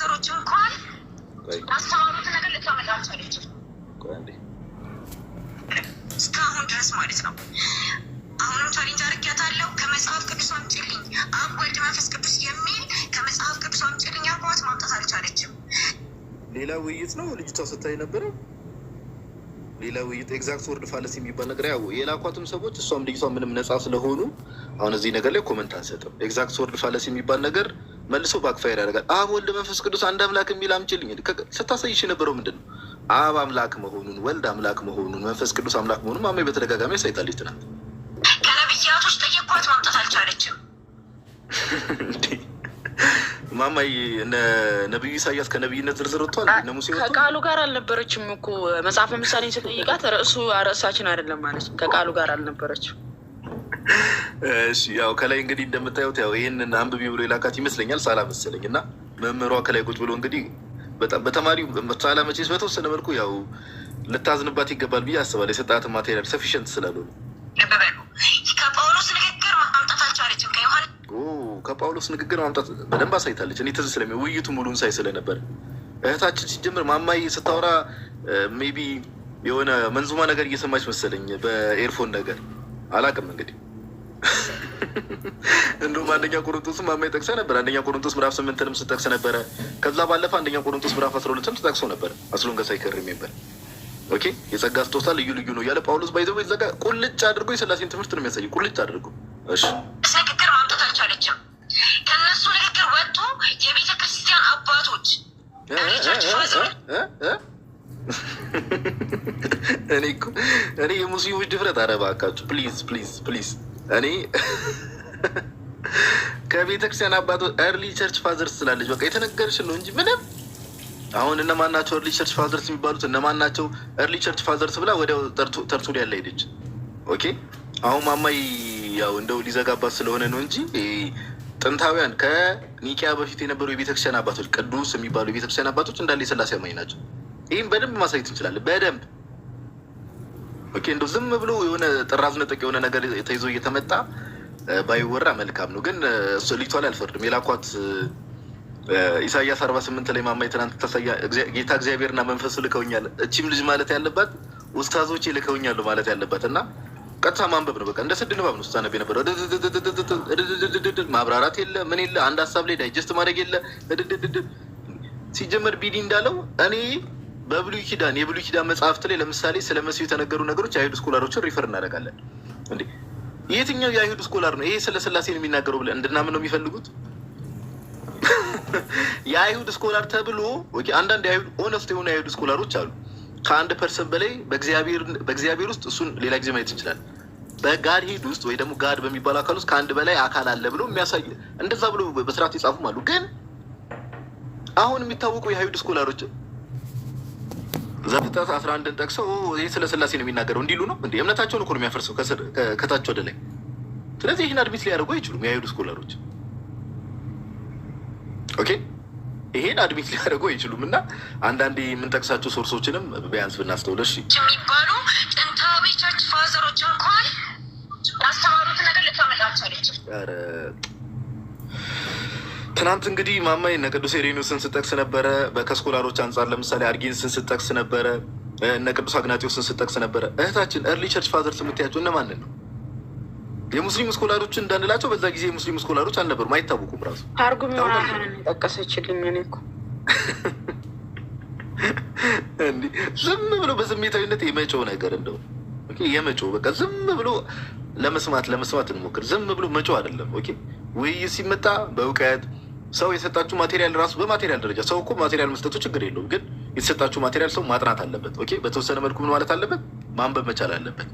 ፋዘሮች እንኳን አስተማሩት ነገር ልታመጣ አልቻለችም እስካሁን ድረስ ማለት ነው። አሁንም ቻሌንጅ አድርጊያታለሁ። ከመጽሐፍ ቅዱስ አምጪልኝ አብ ወልድ መንፈስ ቅዱስ የሚል ከመጽሐፍ ቅዱስ አምጪልኝ አልኳት፣ ማምጣት አልቻለችም። ሌላ ውይይት ነው ልጅቷ ስታይ ነበረ። ሌላ ውይይት ኤግዛክት ወርድ ፋለስ የሚባል ነገር ያው የላኳትም ሰዎች እሷም ልጅቷ ምንም ነፃ ስለሆኑ አሁን እዚህ ነገር ላይ ኮመንት አንሰጥም። ኤግዛክት ወርድ ፋለስ የሚባል ነገር መልሶ ባክፋየር ያደርጋል። አብ ወልድ መንፈስ ቅዱስ አንድ አምላክ የሚል አምጪልኝ ስታሳይሽ የነበረው ምንድን ነው? አብ አምላክ መሆኑን፣ ወልድ አምላክ መሆኑን፣ መንፈስ ቅዱስ አምላክ መሆኑን ማሜ በተደጋጋሚ ያሳይታለች። ትናንት ከነብያቶች ጠየኳት፣ ማምጣት አልቻለችም። ማማይ ነብዩ ኢሳያስ ከነብይነት ዝርዝር ወጥቷል። ሙሴ ከቃሉ ጋር አልነበረችም እኮ መጽሐፈ ምሳሌ ስጠይቃት ርዕሳችን አይደለም ማለት ከቃሉ ጋር አልነበረችም። እሺ ያው ከላይ እንግዲህ እንደምታዩት ያው ይህንን አንብቢ ብሎ የላካት ይመስለኛል ሳላ መሰለኝ እና መምህሯ ከላይ ቁጭ ብሎ እንግዲህ በጣም በተማሪው ሳላ መቼስ በተወሰነ መልኩ ያው ልታዝንባት ይገባል ብዬ አስባለሁ። የሰጣትን ማቴሪያል ሰፊሽንት ስላልሆነ ከጳውሎስ ንግግር ማምጣት አልቻለችም። ከጳውሎስ ንግግር ማምጣት በደንብ አሳይታለች። እኔ ትዝ ስለሚ ውይይቱ ሙሉን ሳይ ስለነበር እህታችን ሲጀምር ማማይ ስታወራ ሜይ ቢ የሆነ መንዙማ ነገር እየሰማች መሰለኝ በኤርፎን ነገር አላውቅም። እንግዲህ እንደውም አንደኛ ቆሮንቶስም ማማይ ጠቅሰ ነበር። አንደኛ ቆሮንቶስ ምዕራፍ 8ንም ስጠቅስ ነበረ። ከዛ ባለፈ አንደኛ ቆሮንቶስ ምዕራፍ 12ም ተጠቅሶ ነበር። አስሎን ገሳ ይከርም ነበር። ኦኬ የጸጋ ስጦታ ልዩ ልዩ ነው እያለ ጳውሎስ ባይዘው ይዘጋ ቁልጭ አድርጎ የሥላሴን ትምህርት ነው የሚያሳይ ቁልጭ አድርጎ። እሺ ንግግር ማምጣት አልቻለችም። ከነሱ ንግግር ወጥቶ የቤተ ክርስቲያን አባቶች እኔ የሙስሊሞች ድፍረት አረባካችሁ ፕሊዝ ፕሊዝ ፕሊዝ። እኔ ከቤተክርስቲያን አባቶች ኤርሊ ቸርች ፋዘርስ ስላለች በቃ የተነገርሽን ነው እንጂ ምንም አሁን እነማን ናቸው ኤርሊ ቸርች ፋዘርስ የሚባሉት እነማን ናቸው? ኤርሊ ቸርች ፋዘርስ ብላ ወዲያው ተርቱ ያለ ሄደች። ኦኬ አሁን ማማይ ያው እንደው ሊዘጋባት ስለሆነ ነው እንጂ ጥንታውያን ከኒቂያ በፊት የነበሩ የቤተክርስቲያን አባቶች ቅዱስ የሚባሉ የቤተክርስቲያን አባቶች እንዳለ የሥላሴ አማኝ ናቸው። ይህም በደንብ ማሳየት እንችላለን በደንብ። ኦኬ እንደው ዝም ብሎ የሆነ ጥራዝ ነጠቅ የሆነ ነገር ተይዞ እየተመጣ ባይወራ መልካም ነው። ግን ልጅቷ ላይ አልፈርድም። የላኳት ኢሳያስ 48 ላይ ማማይ ትናንት ተሳያ ጌታ እግዚአብሔርና መንፈሱ ልከውኛል። እቺም ልጅ ማለት ያለባት ኡስታዞቼ ልከውኛሉ ማለት ያለባት እና ቀጥታ ማንበብ ነው። በቃ እንደ ስድ ንባብ ነው ስታነብ የነበረው። ማብራራት የለ ምን የለ አንድ ሀሳብ ላይ ዳይጀስት ማድረግ የለ። ሲጀመር ቢዲ እንዳለው እኔ በብሉይ ኪዳን የብሉይ ኪዳን መጽሐፍት ላይ ለምሳሌ ስለ መሲሁ የተነገሩ ነገሮች የአይሁድ ስኮላሮችን ሪፈር እናደርጋለን። እንዴ የትኛው የአይሁድ ስኮላር ነው ይሄ ስለ ሥላሴን የሚናገረው ብለን እንድናምን ነው የሚፈልጉት? የአይሁድ ስኮላር ተብሎ አንዳንድ የአይሁድ ኦነስት የሆኑ የአይሁድ ስኮላሮች አሉ። ከአንድ ፐርሰን በላይ በእግዚአብሔር ውስጥ እሱን ሌላ ጊዜ ማየት እንችላለን። በጋድ ሄድ ውስጥ ወይ ደግሞ ጋድ በሚባል አካል ውስጥ ከአንድ በላይ አካል አለ ብሎ የሚያሳይ እንደዛ ብሎ በስርዓት የጻፉም አሉ። ግን አሁን የሚታወቁ የአይሁድ ስኮላሮች ዘፍጥረት 11ን ጠቅሰው ይህ ስለ ሥላሴ ነው የሚናገረው እንዲሉ ነው እንዲ እምነታቸውን እኮ ነው የሚያፈርሰው ከታች ወደ ላይ። ስለዚህ ይህን አድሚት ሊያደርጉ አይችሉም የአይሁድ ስኮላሮች። ኦኬ ይሄን አድሚት ሊያደርጉ አይችሉም። እና አንዳንዴ የምንጠቅሳቸው ሶርሶችንም ቢያንስ ብናስተውለሽ የሚባሉ ጥንታዊ ቸርች ፋዘሮች እንኳን ያስተማሩት ነገር ልታመጣ አልቻለችም። ትናንት እንግዲህ ማማይ እነ ቅዱስ ኢሬኒዮስን ስጠቅስ ነበረ። ከስኮላሮች አንጻር ለምሳሌ አርጌንስን ስጠቅስ ነበረ። እነ ቅዱስ አግናጢዮስን ስጠቅስ ነበረ። እህታችን ኤርሊ ቸርች ፋዘርስ የምትያቸው እነማንን ነው? የሙስሊም ስኮላሮችን እንዳንላቸው በዛ ጊዜ የሙስሊም ስኮላሮች አልነበሩም፣ አይታወቁም። ራሱ አርጉም ጠቀሰችልኝ። እኔ እኮ እንዲህ ዝም ብሎ በስሜታዊነት የመጮው ነገር እንደው የመጮው በቃ ዝም ብሎ ለመስማት እንሞክር። ዝም ብሎ መጮው አይደለም። ኦኬ ውይይት ሲመጣ በእውቀት ሰው የሰጣችሁ ማቴሪያል ራሱ በማቴሪያል ደረጃ ሰው እኮ ማቴሪያል መስጠቱ ችግር የለውም። ግን የተሰጣችሁ ማቴሪያል ሰው ማጥናት አለበት። ኦኬ በተወሰነ መልኩ ምን ማለት አለበት? ማንበብ መቻል አለበት።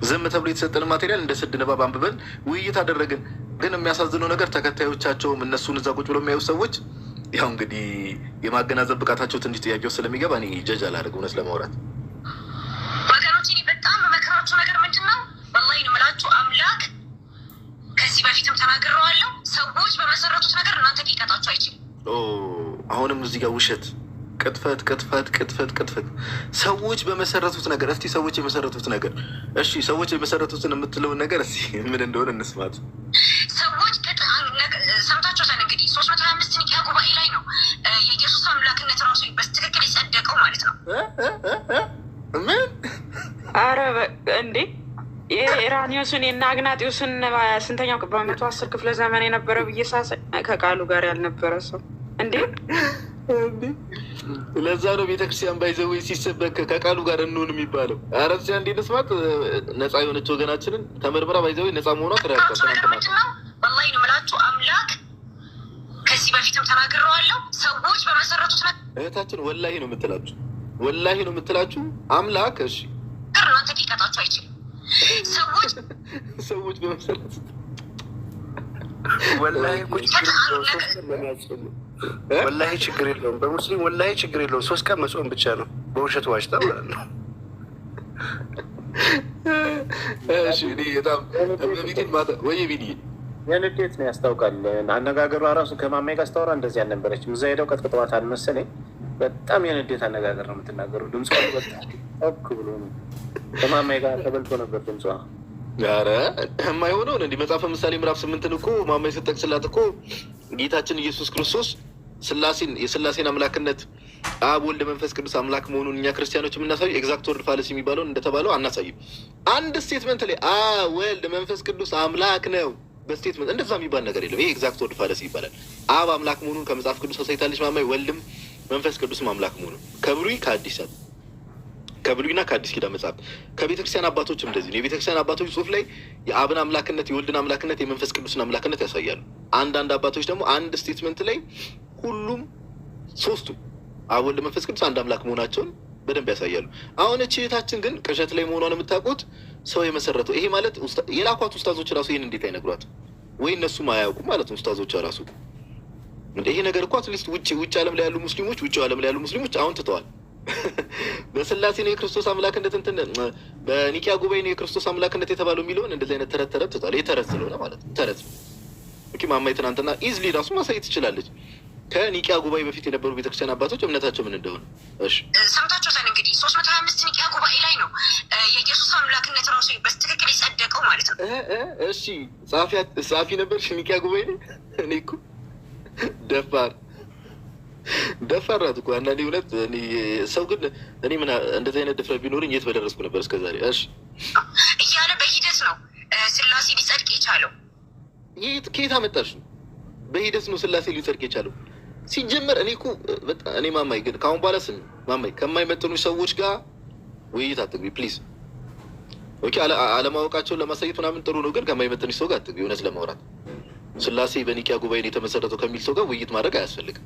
ዝም ተብሎ የተሰጠን ማቴሪያል እንደ ስድ ንባብ አንብበን ውይይት አደረግን። ግን የሚያሳዝነው ነገር ተከታዮቻቸውም እነሱን እዛ ቁጭ ብሎ የሚያዩ ሰዎች ያው እንግዲህ የማገናዘብ ብቃታቸው ትንሽ ጥያቄው ስለሚገባ እኔ ጀጅ አላደርግ እውነት ለማውራት ወገኖች። እኔ በጣም በመከራችሁ ነገር ምንድን ነው ወላሂ ነው የምላችሁ። አምላክ ከዚህ በፊትም ተናግሬዋለሁ። ሰዎች በመሰረቱት ነገር እናንተ ሊቀጣችሁ አይችልም። አሁንም እዚህ ጋር ውሸት ቅጥፈት ሰዎች በመሰረቱት ነገር። እስቲ ሰዎች የመሰረቱት ነገር እሺ፣ ሰዎች የመሰረቱትን የምትለውን ነገር እስቲ ምን እንደሆነ እንስማት። ሰዎች ሰምታችኋል እንግዲህ 325 ኒቂያ ጉባኤ ላይ ነው አምላክነት ራሱ በትክክል የጸደቀው ማለት ነው። ምን አረ እንዴ የኢራኒዮስን የእነ አግናጢዮስን ስንተኛው በ110 ክፍለ ዘመን የነበረ ብዬ ሳሳይ ከቃሉ ጋር ያልነበረ ሰው እንዴ! ለዛ ነው ቤተክርስቲያን ባይዘው ሲሰበክ ከቃሉ ጋር እንሆን የሚባለው። አረብሲያ እንዴ መስማት ነፃ የሆነች ወገናችንን ተመርምራ ባይዘው ነፃ መሆኗ ተረጋግጧል። ወላሂ ነው የምላችሁ አምላክ ከዚህ በፊትም ተናግሬዋለሁ። ሰዎች በመሰረቱት እህታችን ወላሂ ነው የምትላችሁ፣ ወላሂ ነው የምትላችሁ አምላክ። እሺ እናንተ ሊቀጣችሁ አይችልም። ሰዎች በመሰረቱት ወላሂ ችግር የለውም። በሙስሊም ወላሂ ችግር የለውም። 3 ቀን መጾም ብቻ ነው። በውሸት ዋሽታ ማለት ነው። በጣም ወይ ቢኒ የንዴት ነው ያስታውቃል። አነጋገሯ ራሱ ከማማይ ጋር ስታወራ እንደዚህ አልነበረችም። እዛ ሄደው ቀጥቅጠዋታል መሰለኝ። በጣም የንዴት አነጋገር ነው የምትናገሩ። ድምጿ በጣም ኦክ ብሎ ነው። ከማማይ ጋር ተበልቶ ነበር ድምጿ። ኧረ የማይሆነውን እንዲህ መጽሐፈ ምሳሌ ምዕራፍ 8 እኮ ማማይ ስጠቅስላት እኮ ጌታችን ኢየሱስ ክርስቶስ የስላሴን አምላክነት አብ ወልድ መንፈስ ቅዱስ አምላክ መሆኑን እኛ ክርስቲያኖች የምናሳዩ ኤግዛክት ወርድ ፋለሲ የሚባለውን እንደተባለው አናሳይም። አንድ ስቴትመንት ላይ ወልድ መንፈስ ቅዱስ አምላክ ነው በስቴትመንት እንደዛ የሚባል ነገር የለም። ይሄ ኤግዛክት ወርድ ፋለሲ ይባላል። አብ አምላክ መሆኑን ከመጽሐፍ ቅዱስ አሳይታለች ማማይ፣ ወልድም መንፈስ ቅዱስም አምላክ መሆኑን ከብሉይና ከአዲስ ኪዳን መጽሐፍ ከቤተክርስቲያን አባቶችም እንደዚህ ነው። የቤተክርስቲያን አባቶች ጽሑፍ ላይ የአብን አምላክነት፣ የወልድን አምላክነት፣ የመንፈስ ቅዱስን አምላክነት ያሳያሉ። አንዳንድ አባቶች ደግሞ አንድ ስቴትመንት ላይ ሁሉም ሶስቱ አብ ወልድ መንፈስ ቅዱስ አንድ አምላክ መሆናቸውን በደንብ ያሳያሉ። አሁን እህታችን ግን ቅዠት ላይ መሆኗን የምታውቁት ሰው የመሰረተው ይሄ ማለት የላኳት ኡስታዞች ራሱ ይህን እንዴት አይነግሯት? ወይ እነሱም አያውቁም ማለት ነው ኡስታዞች ራሱ። ይሄ ነገር እኮ አትሊስት ውጭ ዓለም ላይ ያሉ ሙስሊሞች ዓለም ላይ ያሉ ሙስሊሞች አሁን ትተዋል። በስላሴ ነው የክርስቶስ አምላክነት በኒቂያ ጉባኤ ነው የክርስቶስ አምላክነት የተባለው የሚለውን እንደዚህ አይነት ተረት ትተዋል። የተረት ስለሆነ ማለት ነው ተረት ነው። ማማይ ትናንትና ኢዝሊ ራሱ ማሳየት ትችላለች። ከኒቂያ ጉባኤ በፊት የነበሩ ቤተክርስቲያን አባቶች እምነታቸው ምን እንደሆነ ሰምታችሁታል። እንግዲህ 325 ኒቂያ ጉባኤ ላይ ነው የኢየሱስ አምላክነት ራሱ በትክክል የጸደቀው ማለት ነው። እሺ ጸሐፊ ነበርሽ ኒቂያ ጉባኤ ላይ? እኔ እኮ ደፋር ናት እኮ አንዳንዴ እውነት። ሰው ግን እኔ ምን እንደዚህ አይነት ድፍረት ቢኖርኝ የት በደረስኩ ነበር እስከዛሬ። እሺ እያለ በሂደት ነው ስላሴ ሊጸድቅ የቻለው። ከየት አመጣሽ? በሂደት ነው ስላሴ ሊጸድቅ የቻለው። ሲጀመር እኔ እኮ እኔ ማማይ ግን ከአሁን በኋላ ማማይ ከማይመጥኑ ሰዎች ጋር ውይይት አትግቢ ፕሊዝ። ኦኬ አለማወቃቸውን ለማሳየት ምናምን ጥሩ ነው፣ ግን ከማይመጥንሽ ሰው ጋር አትግቢ። እውነት ለማውራት ስላሴ በኒቂያ ጉባኤ የተመሰረተው ከሚል ሰው ጋር ውይይት ማድረግ አያስፈልግም።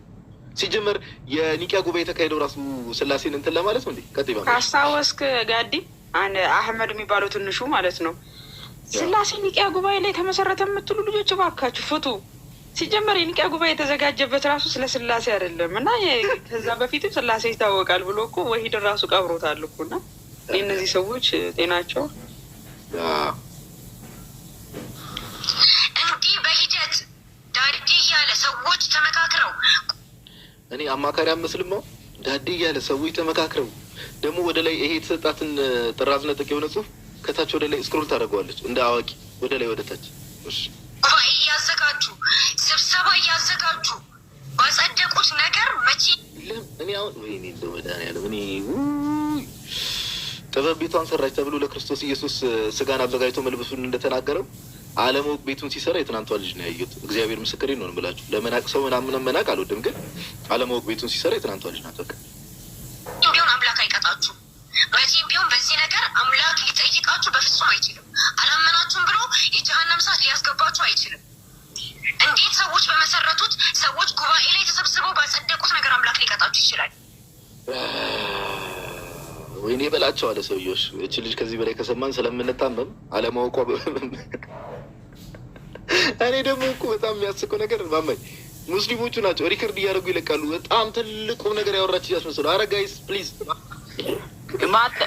ሲጀመር የኒቂያ ጉባኤ የተካሄደው ራሱ ስላሴን እንትን ለማለት ነው እንዴ? ካስታወስክ ጋዲ አህመድ የሚባለው ትንሹ ማለት ነው ስላሴ ኒቂያ ጉባኤ ላይ የተመሰረተ የምትሉ ልጆች እባካችሁ ፍቱ። ሲጀመር የኒቂያ ጉባኤ የተዘጋጀበት ራሱ ስለ ስላሴ አይደለም እና ከዛ በፊትም ስላሴ ይታወቃል ብሎ እኮ ወሂድ ራሱ ቀብሮታል እኮ እና እነዚህ ሰዎች ጤናቸው እንዲህ በሂደት ዳዲ እያለ ሰዎች ተመካክረው እኔ አማካሪ አመስልም ዳዲ እያለ ሰዎች ተመካክረው ደግሞ ወደ ላይ ይሄ የተሰጣትን ጥራዝ ነጠቅ የሆነ ጽሁፍ ከታች ወደ ላይ ስክሮል ታደርገዋለች እንደ አዋቂ ወደ ላይ ወደ ታች ጉባኤ እያዘጋጁ ስብሰባ እያዘጋጁ ባጸደቁት ነገር መቼ እኔ አሁን ወይኔ እንደ መድኃኒዓለም እኔ ጥበብ ቤቷን ሰራች ተብሎ ለክርስቶስ ኢየሱስ ስጋን አዘጋጅቶ መልበሱን እንደተናገረው አለማወቅ ቤቱን ሲሰራ የትናንቷ ልጅ ነው ያየሁት። እግዚአብሔር ምስክሬ ነው ብላችሁ ለመናቅ ሰው ምናምን መናቅ አልወድም፣ ግን አለማወቅ ቤቱን ሲሰራ የትናንቷ ልጅ ናት። በቃ ቢሆን አምላክ አይቀጣችሁ። መቼም ቢሆን በዚህ ነገር አምላክ ሊጠይቃችሁ በፍጹም አይችልም። አላመናችሁም ብሎ የጀሃነም እሳት ሊያስገባችሁ አይችልም። እንዴት ሰዎች በመሰረቱት ሰዎች ጉባኤ ላይ ተሰብስበው ባጸደቁት ነገር አምላክ ሊቀጣችሁ ይችላል? ወይኔ በላቸው አለ ሰውዬዎች። እች ልጅ ከዚህ በላይ ከሰማን ስለምንታመም አለማወቋ እኔ ደግሞ እኮ በጣም የሚያስቀው ነገር ማማኝ ሙስሊሞቹ ናቸው ሪከርድ እያደረጉ ይለቃሉ። በጣም ትልቁ ነገር ያወራች እያስመስሉ። አረ ጋይስ ፕሊዝ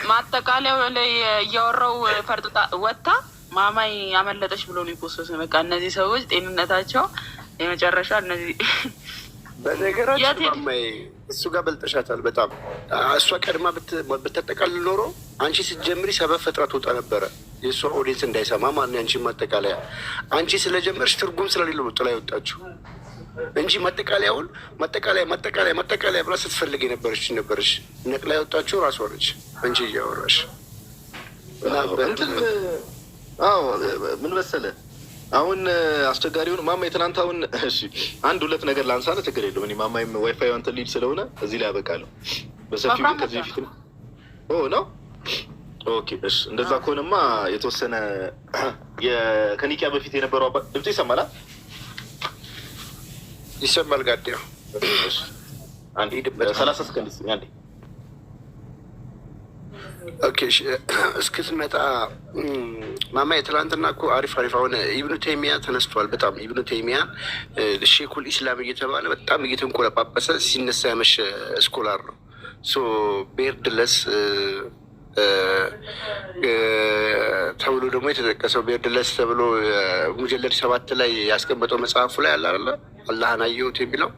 ማጠቃለያው ላይ እያወራው ፈርጥጣ ወጥታ ማማይ አመለጠች ብሎ ነው የፖስት። በቃ እነዚህ ሰዎች ጤንነታቸው የመጨረሻ እነዚህ በነገራችን ማማይ እሱ ጋር በልጠሻታል በጣም። እሷ ቀድማ ብትጠቃልል ኖሮ አንቺ ስትጀምሪ ሰበብ ፈጥራ ትወጣ ነበረ። የእሷ ኦዲየንስ እንዳይሰማ ማን አንቺ ማጠቃለያ አንቺ ስለጀመርሽ ትርጉም ስለሌለው ጥላ ይወጣችሁ። እንጂ ማጠቃለያ ብላ ስትፈልግ ነበረች። ነቅላ ያወጣችው ራሷ ነች እንጂ እያወራሽ ምን መሰለህ አሁን አስቸጋሪውን ማማ የትናንት አሁን እሺ፣ አንድ ሁለት ነገር ላንሳለ ችግር የለውም። እኔ ማማይም ዋይፋይ አንተ ሊድ ስለሆነ እዚህ ላይ ያበቃለሁ። በሰፊው ግን ከዚህ በፊት ነው። ኦኬ እሺ፣ እንደዛ ከሆነማ የተወሰነ ከኒቂያ በፊት የነበረው ድምጽ ይሰማል። ጋዴው አንዴ 30 ሰከንድ አንዴ ኦኬ እስክትመጣ ማማ የትላንትና እኮ አሪፍ አሁን ኢብኑ ተይሚያ ተነስቷል። በጣም ኢብኑ ተይሚያ ሼኩል ኢስላም እየተባለ በጣም እየተንቆለጳጰሰ ሲነሳ ያመሸ ስኮላር ነው። ቤርድለስ ተብሎ ደግሞ የተጠቀሰው ቤርድለስ ተብሎ ሙጀለድ 7 ላይ ያስቀመጠው መጽሐፉ ላይ አለ አይደለ? አላህን አየሁት የሚለው